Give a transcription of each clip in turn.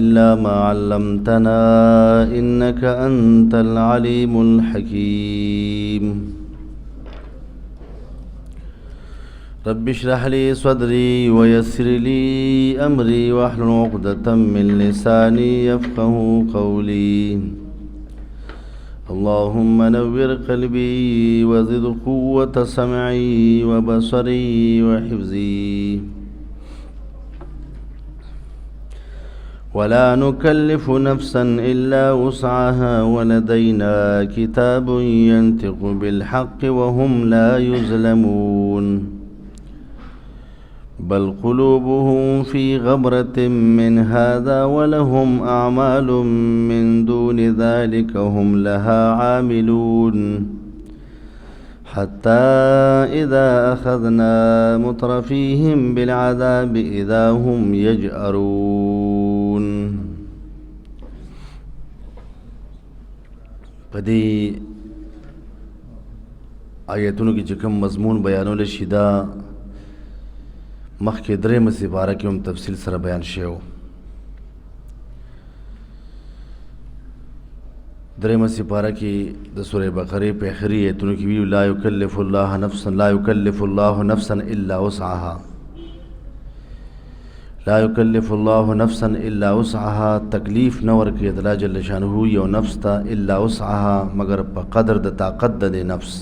إلا ما علمتنا إنك أنت العليم الحكيم رب اشرح لي صدري ويسر لي أمري واحلل عقدة من لساني يفقه قولي اللهم نور قلبي وزد قوة سمعي وبصري وحفظي ولا نكلف نفسا إلا وسعها ولدينا كتاب ينطق بالحق وهم لا يظلمون بل قلوبهم في غمرة من هذا ولهم أعمال من دون ذلك هم لها عاملون حتى إذا أخذنا مترفيهم بالعذاب إذا هم يجأرون. پدې آیتونو کې چې کوم مضمون بیانول شي دا مخکې درېمه سپاره کې هم تفصیل سره بیان شوی. درېمه سپاره کې د سورې بقرې په آخري آیتونو کې ویلي لا یکلف الله نفسا الا وسعها لا یکلف الله نفسا الا وسعها تکلیف نه ورکوي الله جل شانه یو نفس ته الا وسعها مگر په قدر د طاقت د نفس.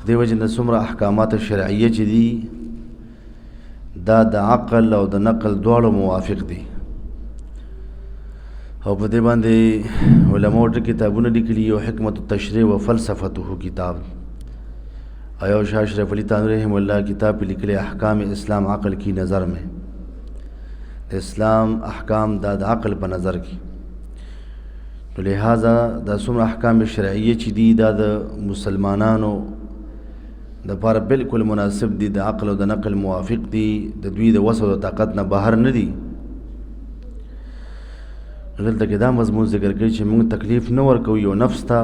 دیو جن د څومره احکامات شرعیه چې دي دا د عقل او د نقل دواړو موافق دي او په دې باندې علماء ټول کتابونه لیکلي یو حکمت التشریع و فلسفته کتاب ایو شاه اشرف علی تانوی رحم الله کتاب لیکلي احکام اسلام عقل کی نظر میں اسلام احکام دا د عقل په نظر کې نو لہذا دا څومره احکام شرعیه چې دي دا د مسلمانانو د لپاره بالکل مناسب دي د عقل او د نقل موافق دي د دوی د وسع او طاقت نه بهر نه دي. دلته کې دا مضمون ذکر کوي چې موږ تکلیف نه ورکوو یو نفس ته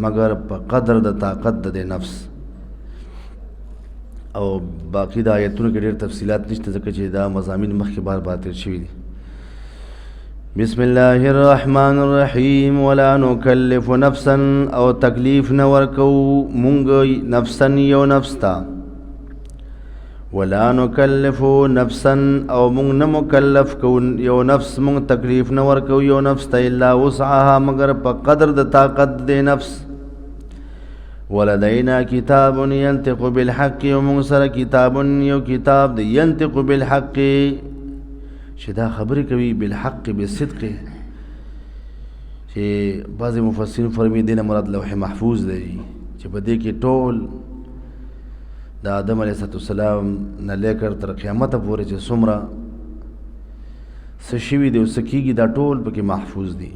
مگر په قدر د طاقت د نفس او باقي د آیتونو کې ډېر تفصیلات نشته ځکه چې دا مضامین مخکې بار تیر شوي دي. بسم الله الرحمن الرحیم ولا نکلف نفسا او تکلیف نه ورکوو مونږ نفسا یو نفس ته ولا نکلف نفسا او مونږ نه مکلف کوو یو نفس مونږ تکلیف نه ورکوو یو نفس ته الا وسعها مگر په قدر د طاقت د نفس ولدينا كتاب ينطق بالحق ومن سره کتاب یو کتاب د ينطق بالحق چې دا خبرې کوي بالحق بالصدق چې بعض مفسرین فرمي دینه مراد لوح محفوظ دی چې په دې کې ټول د آدم علیه السلام نه لیکر تر قیامت پورې چې څومره څه شوي دي او څه کېږي دا ټول پکې محفوظ دي.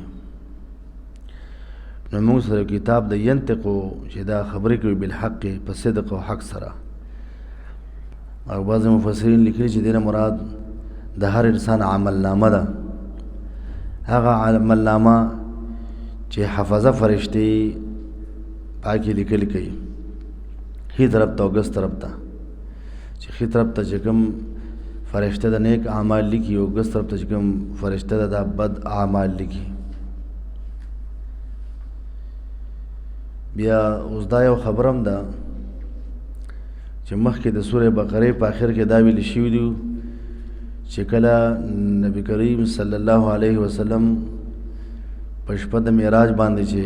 نو موږ سره کتاب د ینطقو چې دا خبرې کوي بالحق په صدق او حق سره او بعض مفسرین لیکلي چې دینه مراد د هر انسان عمل نامه ده هغه عمل نامه چې حفظه فرشتي پاکي لیکل کوي هی طرف ته او ګس طرف ته چې هی طرف ته چې کوم فرشته د نیک اعمال لیکي او ګس طرف ته چې کوم فرشته د بد اعمال لیکي. بیا اوس دا یو خبرم ده چې مخکې د سورې بقرې په آخر کې دا ویل شوي دي چې کله نبی کریم صلی الله علیه وسلم په شپه د معراج باندې چې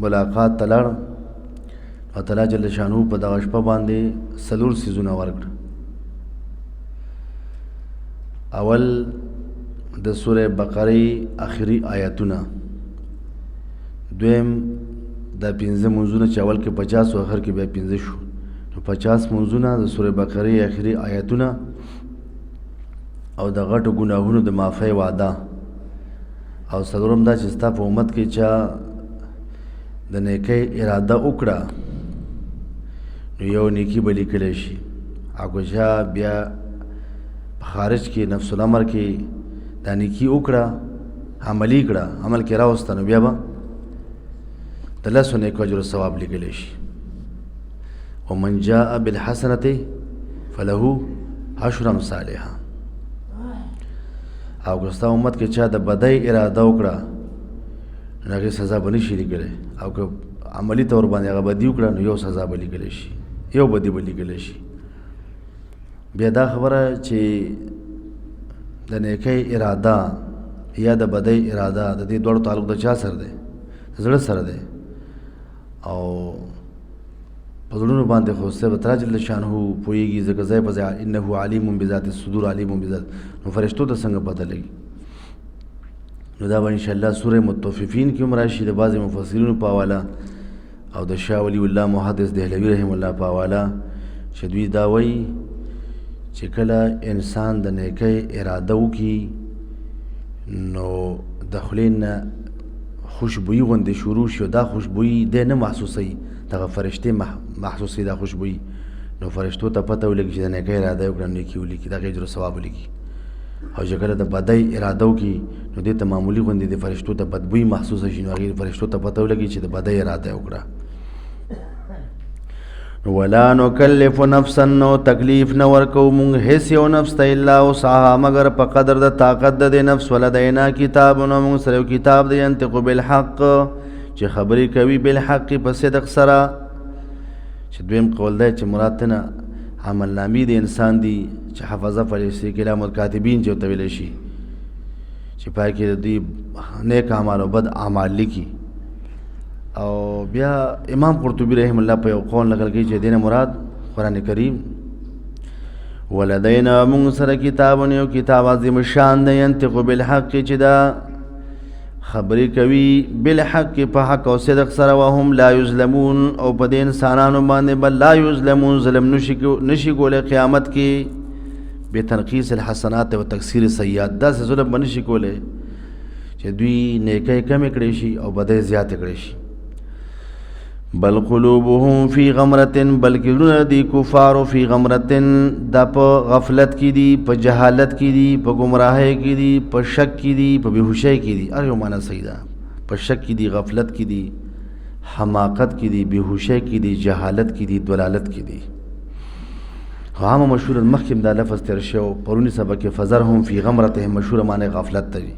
ملاقات ته لاړ او تعالی جل شانه په دغه شپه باندې څلور څیزونه ورکړه. اول د سورې بقرې آخري آیتونه، دویم دا 15 منځونه چې اول کې 50 او آخر کې بیا 15 شو نو 50 منځونه د سورې بقرې آخري آیتونه او د غټو ګناهونو د معافی وعده او څلورم دا چې ستا په امت کې چا د نیکۍ اراده وکړه نو یو نیکي به لیکلی شي او که چا بیا په خارج کې نفس الامر کې دا نیکي وکړه عملي کړه عمل کې راوسته نو بیا به د لسو نیکو اجر ثواب لیکلی شي. ومن جاء بالحسنة فله 10 امثالها او که ستا امت کې چا د بدۍ اراده وکړه نو هغې سزا به نشي لیکلی او که عملي طور باندې هغه بدي وکړه نو یو سزا به لیکلی شي یو بدي به لیکلی شي. بیا دا خبره چې د نیکۍ اراده یا د بدۍ اراده د دې دواړو تعلق د چا سره دی؟ زړه سره دی او په زړونو باندې خو صرف تعالی جل شانه پوهېږي ځکه ځای په ځای انه علیم بذات الصدور علیم بذات نو فرشتو ته څنګه پته لګي. نو دا به انشاءالله سوره مطففین کې هم راشي د بعضې مفسرینو په حواله او د شاه ولی الله محدث دهلوي رحم الله په حواله چې دوی دا وایي چې کله انسان د نیکۍ اراده وکړي نو د خولې نه خوشبویي غوندې شروع شي او دا خوشبویي دی نه محسوسوي دغه فرشتې محسوسوي دا خوشبویي نو فرشتو ته پته ولګي چې د نیکۍ اراده یې وکړه نیکي ولیکي د هغې اجر و ثواب ولیکي. او چې کله د بدۍ اراده وکړي نو دې ته معمولي غوندې د فرشتو ته بدبویي محسوسه شي نو هغې فرشتو ته پته ولګي چې د بدۍ اراده یې وکړه. ولا نکلف نفسا نو تکلیف نه ورکو مونږ هیڅ یو نفس ته الا وسعها مگر په قدر د طاقت د نفس. ولدینا کتاب نو مونږ سره یو کتاب دی ینطق بالحق چې خبرې کوي بالحق په صدق سره. چې دویم قول دی چې مراد تنه عمل نامې د انسان دي چې حفظه فلسطین کلام الکاتبین چې ورته ویلی شي چې پای کې د دوی نیک اعمال او بد اعمال لیکي. او بیا امام قرطبی رحم الله په یو قول نقل کوي چې دینه مراد قرآن کریم. ولدینا مونږ سره کتاب یو کتاب عظیم شان دی ینطق بالحق چې دا خبرې کوي بالحق په حق او صدق سره وهم لا یظلمون او په دې انسانانو باندې بل لا یظلمون ظلم نشي کولی قیامت کې بتنقیص الحسنات و تکثیر السیئات داسې ظلم به نشي کولی چې دوی نیکۍ کمې کړی شي او بدۍ زیاتې کړی شي. بل قلوبهم فی غمرة بلکې زړونه دي کفارو فی غمرة دا په غفلت کې دي په جهالت کې دي په ګمراهۍ کې دي په شک کې دي په بېهوشۍ کې دي. هر یو معنی صحیح ده. په شک کې دي غفلت کې دي حماقت کې دي بېهوشۍ کې دي جهالت کې دي ضلالت کې دي. عامه مشهور مخکې دا لفظ تېر شو پرونی سبق کې فذرهم فی غمرتهم مشهوره معنی غفلت ته وي.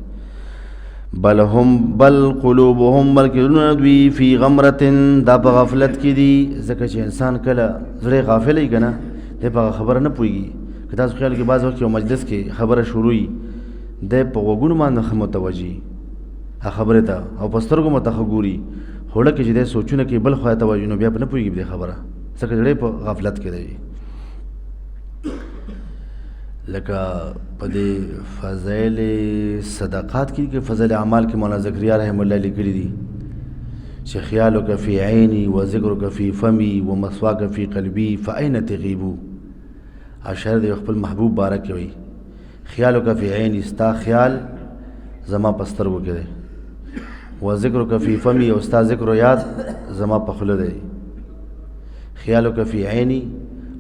بل قلوبهم بلکې زړونه دوی فی غمرة دا په غفلت کې دي. ځکه چې انسان کله زړه غافل وي که نه دی په هغه خبره نه پوهېږي. که تاسو خیال کې بعض وخت یو مجلس کې خبره شروع وي دی په غوږونو باندې ښه متوجه هغه خبرې ته او په سترګو مته ښه ګوري خو ډکه چې دی سوچونه کوي بل خوا توجه نو بیا په نه پوهېږي دې خبره ځکه زړه په غفلت کې دی. لکه په دې فضایل صدقات کې فضایل اعمال کې مولانا زکریا رحم الله لیکلي دي چې خیالک فی عینی و ذکرک فی فمی و مسواک فی قلبی فاین تغیبو. اشعار د خپل محبوب بارک وي خیالک فی عینی ستا خیال زما په سترګو کې دی و ذکرک فی فمی او ستا ذکر و یاد زما په خوله دی. خیالک فی عینی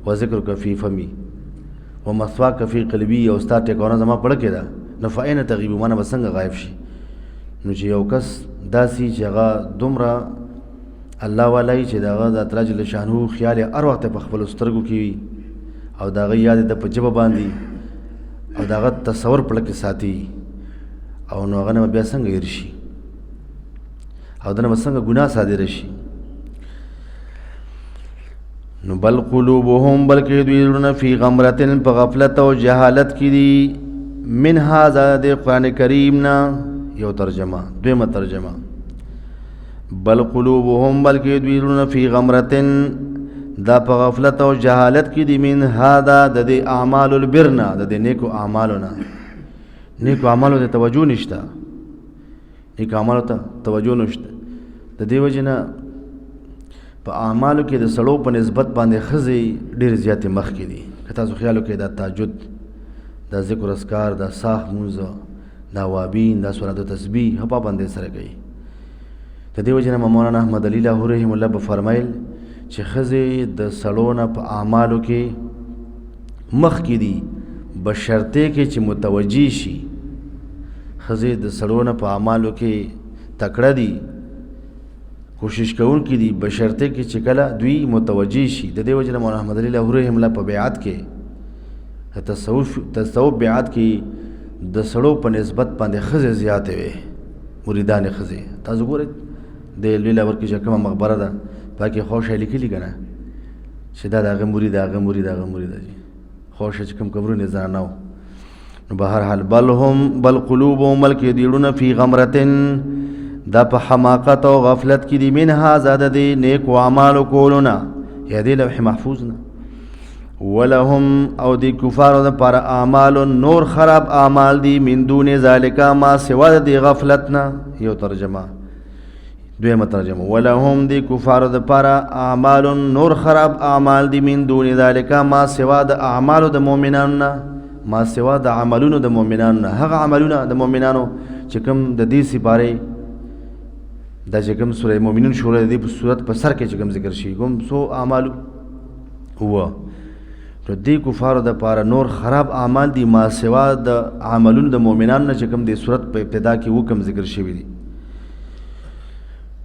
و ذکرک فی فمی و مسواک فی قلبی او ستا ټیکونه زما پړه کې ده نو فاین تغیبو مانه به څنګه غایب شي. نو چې یو کس داسې چې هغه دومره الله والی چې د هغه د تعالی جل شانه خیال هر وخت په خپلو سترګو کې وي او د هغه یاد د په ژبه باندې او د هغه تصور پړه کې ساتي او نو هغه نه بیا څنګه هېر شي او د نه به څنګه ګناه صادره شي. نو بل قلوبهم بلکې دوی زړونه فی غمرة په غفلت او جهالت کې دي. من هذا د قرآن کریم نه یو ترجمه دویمه ترجمه بل قلوبهم بلکې دوی زړونه فی غمرة دا په غفلت او جهالت کې دي. من هذا د دې اعمال البر نه د دې نیکو اعمالو نه نیکو اعمالو ته توجه نشته نیکو اعمالو ته توجه نشته. د دې وجې نه په اعمالو کې د سړو په نسبت باندې ښځې ډېر زیاتې مخکې دي. که تاسو خیال وکړئ دا تهجد دا ذکر اذکار دا ساح مونځ دا وابین دا صلات تسبیح پابندۍ سره کوي. د دې وجې نه مولانا احمد علي لاهوري رحم الله به فرمایل چې ښځې د سړو نه په اعمالو کې مخکې دي بشرطې کې چې متوجه شي. ښځې د سړو نه په اعمالو کې تکړه دي کوشش کوونکي دي بشرطې کې چې کله دوی متوجه شي. د دې وجې نه مولانا احمد علي لاهوري رحم الله په بیعت کې تصوف بیعت کې د سړو په نسبت باندې ښځې زیاتې وې، مریدانې ښځې. تاسو ګورئ د لوی لاور کې چې کومه مقبره ده پکې خوشه لیکلي که نه چې دا د هغه مرید هغه مرید هغه مرید دي، خوشه چې کوم قبرونه زنانه وو. نو بهرحال بل قلوبهم بلکې دیړونه فی غمرتن دا په حماقت او غفلت کې دي، منها زاده دی نیکو اعمالو کولونه یا دی لوح محفوظ نه. ولهم او دی کفارو د پر اعمال نور خراب اعمال دی من دون ذالک ما سوا دی غفلت نه. یو ترجمه. دویمه ترجمه ولهم دی کفارو د پر اعمال نور خراب اعمال دی من دون ذالک ما سوا د اعمالو د مؤمنانو نه، ما سوا د عملونو د مؤمنانو نه، هغه عملونه د مؤمنانو چې کوم د دې سپاره دا چې کوم سوره مؤمنون شروع دی په صورت په سر کې چې کوم ذکر شي کوم سو اعمال هو نو دی کفارو د پاره نور خراب اعمال دي ما سوا د عملونو د مؤمنانو نه چې کوم د صورت په ابتدا کې وکم ذکر شوی دي.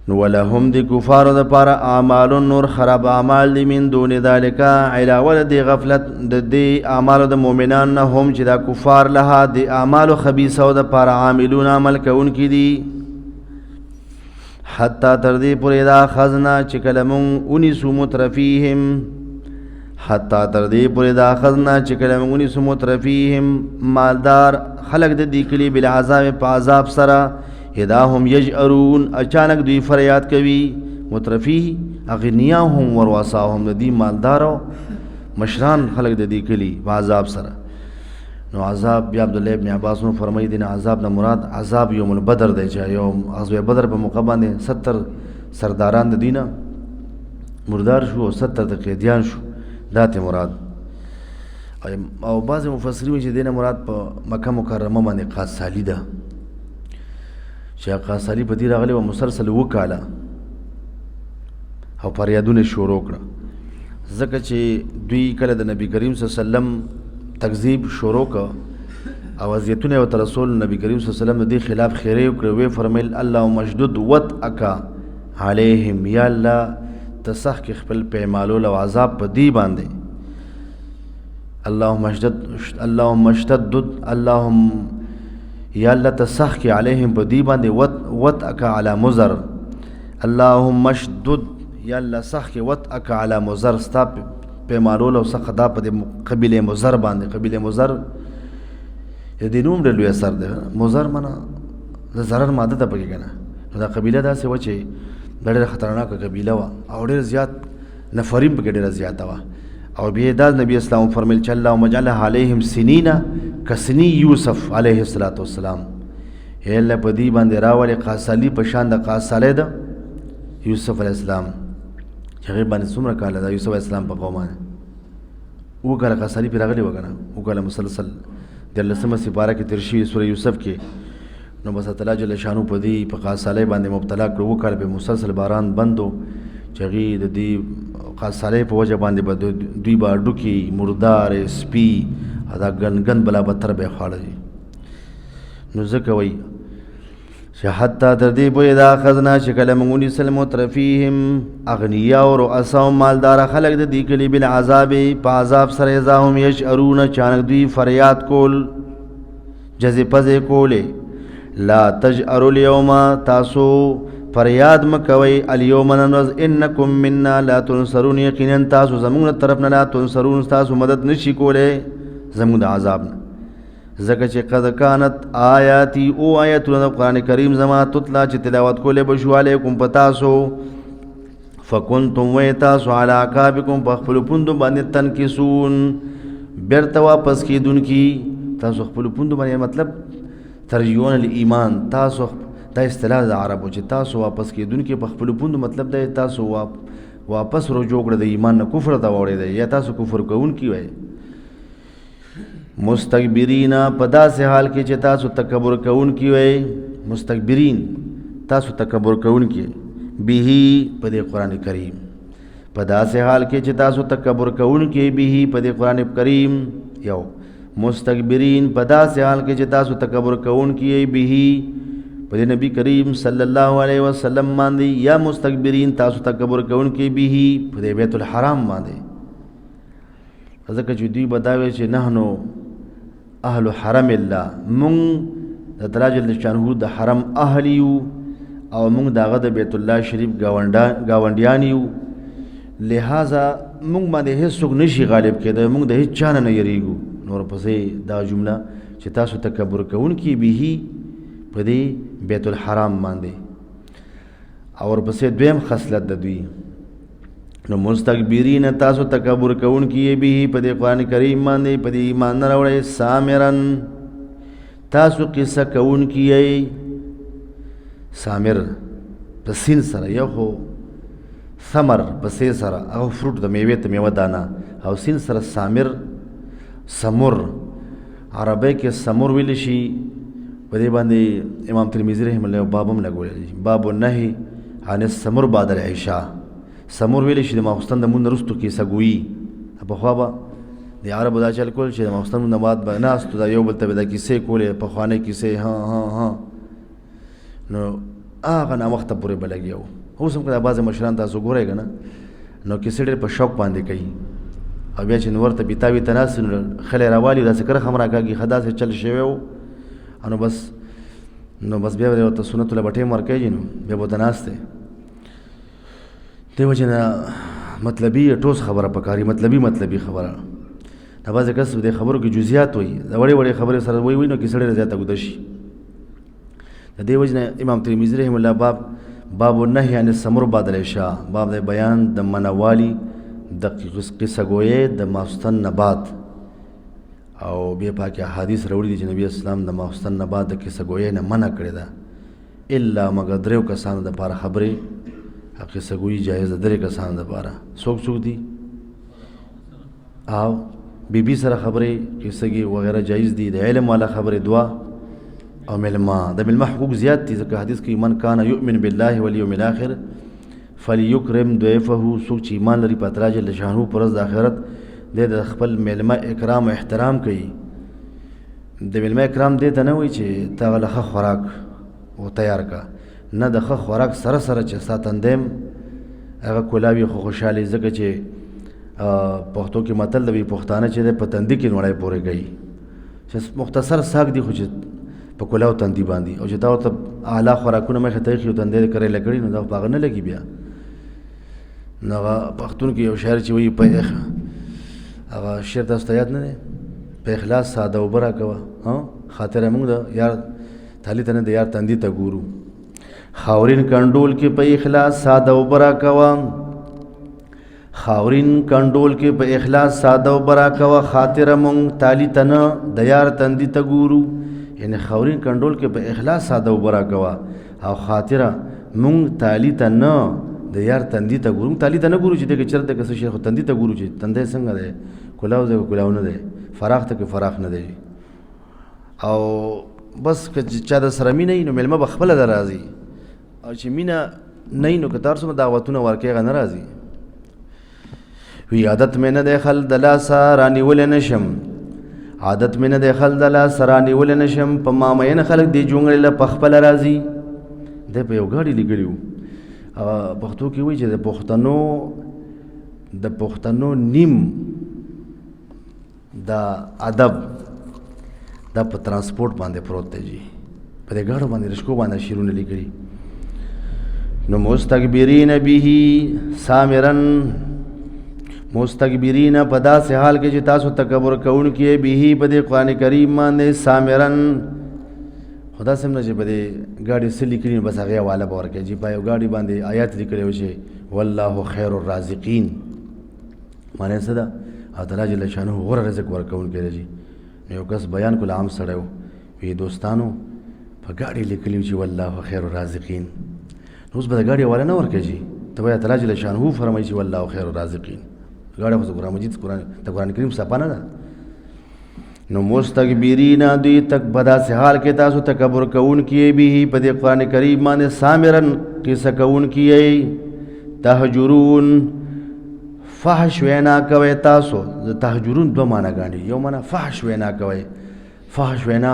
نو ولهم دی کفارو د پاره اعمال نور خراب اعمال دي من دون ذالک علاوه دی غفلت د دی اعمال د مؤمنانو نه هم چې دا کفار لها دی اعمال خبيثه او د پاره عاملون عمل کوونکي دي. حتی تر دې پورې دا خزنه چې کله مونږ ونیسو مترفیهم، حتی تر دې پورې دا خزنه چې کله مونږ ونیسو مترفیهم مالدار خلق د دې کلي بالعذاب په عذاب سره اذا هم یجأرون اچانک دوی فریاد کوي. مترفی اغنیاهم ورؤساهم د دې مالدارو مشران خلق د دې کلي په عذاب سره. نو عذاب بیا عبدالله ابن عباس نو فرمایي دین عذاب نه مراد عذاب یوم البدر دی چې یوم غزوه بدر په موقع باندې 70 سرداران د دینه مردار شو او 70 د قیدیان شو، دا ته مراد. او بعض مفسرین چې دینه مراد په مکه مکرمه باندې قاصالی ده چې قاصالی په دې راغلی و مسلسل وکاله او فریادونه شروع کړه ځکه چې دوی کله د نبی کریم صلی الله علیه وسلم تکذیب شروع کا او اذیتونه او رسول نبی کریم صلی الله علیه وسلم دې خلاف خیره وکړه. وی فرمایل اللهم اشدد وطئک علیهم، یا الله تسخ کې خپل پیمالو او عذاب په دی باندې. اللهم اشدد اللهم یا الله تسخ کې علیهم په دی باندې وطئک علی مزر. اللهم اشدد یا الله سخ کې وطئک علی مزر ستا پیمالول او څخه دا په قبیله مزر باندې. قبیله مزر د نوم ډېر لوی اثر دی. مزر معنا د ضرر ماده ته پکې کنه. دا قبیله داسې و چې ډېر خطرناکه قبیله و او ډېر زیات نفرین پکې ډېر زیاته و. او بیا دا نبی اسلام فرمایل چې اللهم اجعل علیهم سنین کسنی یوسف علیه السلام. هی الله په دې باندې راولې قاصالی په شان د قاصاله ده یوسف علیه السلام چې هغه باندې څومره کاله دا یوسف علیه السلام په قومه و کاله قاصالی پر راغلی وګڼه و کاله مسلسل د لسمه سپاره کې تر شي سوره یوسف کې. نو بس تعالی جل شانو په دې په قاصاله باندې مبتلا کړو و کاله به مسلسل باران بندو چې غي د دې قاصاله په وجه باندې به دوی باډو کې مردار سپی دا ګن بلا بتر به خاړي. نو ځکه وای چې حتی تر دې پورې دا خزنه چې کله مونږ سلمو ترفیهم اغنیا او رؤسا مالدار خلق د دې کلی بالعذاب په عذاب سره ځاهم یشعرون چانک دوی فریاد کول جزې پزې کولې. لا تجأروا اليوم تاسو فریاد مکوي اليوم ننوز انکم منا لا تنصرون یقینا تاسو زموږ طرف نه لا تنصرون تاسو مدد نشي کولې زموږ د عذاب نه. ځکه چې قد کانت آیاتی او آیتونه د قرآن کریم زما تتلا چې تلاوت کولې به شو علیکم په تاسو فکنتم وی تاسو علی اعقابکم په خپلو پوندو باندې تنکسون بیرته واپس کیدونکي. تاسو خپلو پوندو باندې مطلب ترجیحون الایمان، تاسو دا اصطلاح د عربو چې تاسو واپس کیدونکي په خپلو پوندو مطلب دی تاسو واپس رجوع کړه د ایمان نه کفر ته واوړېدئ یا تاسو کفر کوونکي وئ. مستكبرین په داسې حال کې چې تاسو تکبر کوونکي وئ. مستكبرین تاسو تکبر کوونکي به په دې قرآن کریم په داسې حال کې چې تاسو تکبر کوونکي به په دې قرآن کریم. یو مستكبرین په داسې حال کې چې تاسو تکبر کوونکي به په دې نبی کریم صلی الله علیه وسلم باندې یا مستكبرین تاسو تکبر کوونکي به په دې بیت الحرام باندې. ځکه چې دوی بداوي چې نحنو اهل حرم الله مونږ د الله جل شانه د حرم اهل یو او مونږ دغه د بیت الله شریف گاونډیان یو لہذا مونږ باندې هیڅوک نشي غالب کېده مونږ د هیڅ چا نه یریږو نور پسې دا جمله چې تاسو تکبر کوونکي به په دې بیت الحرام باندې او ورپسې دویم خصلت د دوی نو مستكبرین تاسو تکبر کوونکي به په دې قرآن کریم باندې په دې ایمان نه راوړی سامرن تاسو قصه کوونکي سامر په سین سره یو خو ثمر په سې سره هغه فروټ د میوې ته میوه دانه او سین سره سامر سمر عربی کې سمر ویل شي په دې باندې امام ترمذی رحم الله باب هم لګولی باب النهي عن السمر بعد العشاء سمور ویل شي د ماخستن د مون رستو کې سګوي په خوا به د عربو دا چل کول چې د ماخستن نه بعد به ناستو دا یو بل ته د کیسې کولې په خوانه کیسې ها نو هغه نه وخت پورې بلګیو اوس هم کله بعض مشران تاسو ګورئ کنه نو کیسې ډېر په شوق باندې کوي او بیا چې نور ته بیتاوی تناس خلې راوالي دا سکر خمره کاږي خدا سے چل شوی نو بس بیا ورته سنت له بټې مر کوي نو بیا به تناسته دی وجه نه مطلبي ټوس خبره پکاري مطلبي خبره دا بعضې کس د خبرو کې جزئیات وي د وړې خبرې سره وي نو کیسه ډېره زیاته اوږده شي د دې وجه نه امام ترمذي رحم الله باب النهي عن السمر بعد العشاء باب د بیان د منوالي د قصه ګویې د ماخستن نه بعد او بیا پاکه حدیث راوړي دي چې نبی اسلام د ماخستن نه بعد د قصه ګویې نه منع کړې ده الا مگر دریو کسانو دپاره خبرې قصه ګویي جایز ده درې کسانو دپاره څوک دي او بیبي سره خبرې قصه ګي وغیره جایز دي د علم والا خبرې دعا او ملما د ملما حقوق زیات دي ځکه حدیث کې من کان یؤمن بالله والیوم الاخر فلیکرم ضیفه څوک چې ایمان لري په الله جل شانه پر ورځ د آخرت د خپل ملما اکرام او احترام کوي د ملما اکرام دې ته نه وایي چې تا له خوراک او تیار کا نه د خوراک سره چې ساتندم هغه کولاوي خو خوشحالي ځکه چې پښتو کې متل دی پښتانه چې د پتندې کې نوړای پورې گئی چې مختصر ساګ دی خو چې په کولاو تندې باندې او چې دا ورته اعلی خوراکونه مخه ته خو تندې کرے لګړي نو دا باغ نه لګي بیا نو پښتون کې یو شعر چې وی په هغه شعر تاسو یاد نه دی په اخلاص ساده او برا کوا ها خاطر موږ د یار تالی تنه د یار تندې ته ګورو خاورین کنډول کې په اخلاص ساده او برا کوا خاورین کنډول کې په اخلاص ساده او برا کوا خاطر مونږ تالی تنه د یار تندې ته ګورو یعنی خاورین کنډول کې په اخلاص ساده او برا کوا او خاطر مونږ تالی تنه د یار تندې ته ګورو تالی ته نه ګورو چې دغه چرته کس شیخ تندې ته ګورو چې تندې څنګه ده کولاو نه ده فراخ ته کې فراخ نه ده او بس که چا د سره مینه نو ملما بخبل درازي او چې مینا نه نو که تاسو دعوتونه ورکې غن راځي وی عادت مې نه د خل دلا سارانی ول نشم عادت مې نه د خل دلا سارانی ول نشم په ما مې نه خلک دی جونګړل په خپل راځي د په یو غاړي لګړیو پښتو کې وی چې د پښتنو نیم دا ادب دا په ترانسپورت باندې پروت دی جی په دې غاړو باندې رشکو باندې شیرونه لګړي نو مستكبرین به سامرن مستكبرین په داسې حال کې چې تاسو تکبر کوونکي به په دې قرآن کریم باندې سامرن خدا سم نه چې په دې ګاډي سې لیکلي بس هغه والا باور کې چې په یو ګاډي باندې آیات لیکلي و چې والله خیر الرازقین معنی څه ده الله جل شانه غوره رزق ورکوونکی دی یو کس بیان کول عام سره وي دوستانو په ګاډي لیکلي چې والله خیر الرازقین اوس به ګاډي والا نه ورکېږي ته وایې الله جل شانه فرمایي چې والله خیر الرازقین ګاډي خو قرآن مجید قرآن کریم صفه نه ده نو مستكبرین دوی تک بدا سے حال کې تاسو تکبر کوونکي به په دې قرآن کریم باندې سامرن قصه کوونکي تهجرون فحش وینا کوي تاسو تهجرون دو معنا غاڼي یو معنا فحش وینا کوي فحش وینا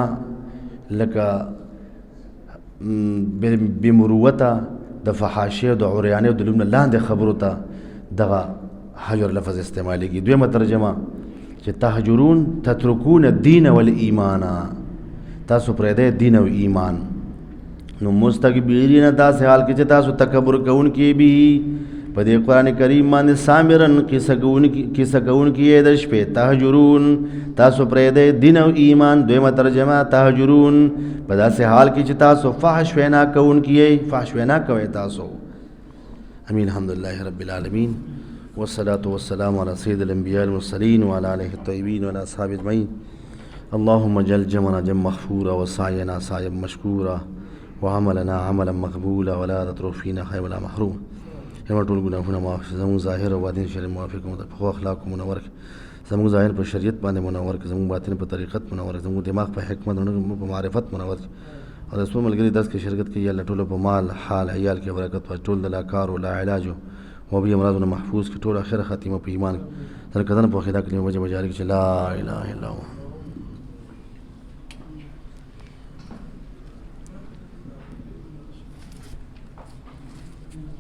لکه بمروته د فحاشیه د عریانه د لمن لاندې خبرو ته دغه حجر لفظ استعمالېږي دویمه ترجمه چې تهجرون تترکون الدین والایمان، تاسو پرېږدئ دین او ایمان. نو مستكبرین داسې حال کې چې تاسو تکبر کوونکي به په دې قرآن کریم باندې سامرن کیسه کوونکي یې د شپې. تهجرون تاسو پرېږدئ دین او ایمان. دویمه ترجمه تهجرون په داسې حال کې چې تاسو فحش وینا کوونکي یې، فحش وینا کوئ تاسو. امین. الحمدلله رب العالمین والصلاة والسلام على سید الانبیاء المرسلین وعلى آله الطیبین وعلى اصحابه اجمعین. اللهم اجعل جمعنا جمعا مغفورا وسعينا سعيا مشكورا وعملنا عملا مقبولا ولا تترك فينا خير ولا محروم. زموږ ټول ګناهونه معاف کړه، زموږ ظاهر او باطن شریعت موافق مو د پخو اخلاق منور کړه، زموږ ظاهر په شریعت باندې منور کړه، زموږ باطن په طریقت منور کړه، زموږ دماغ په حکمت او په معرفت منور کړه، او د څو ملګري درس کې شرکت کوي الله ټول په مال حال عیال کې برکت ورکړي، ټول د لا کار او لا علاج او به امراضونه محفوظ کړي، ټول اخر خاتمه په ایمان سره کدن په خدا کې وجه بجاری چې لا اله الا الله.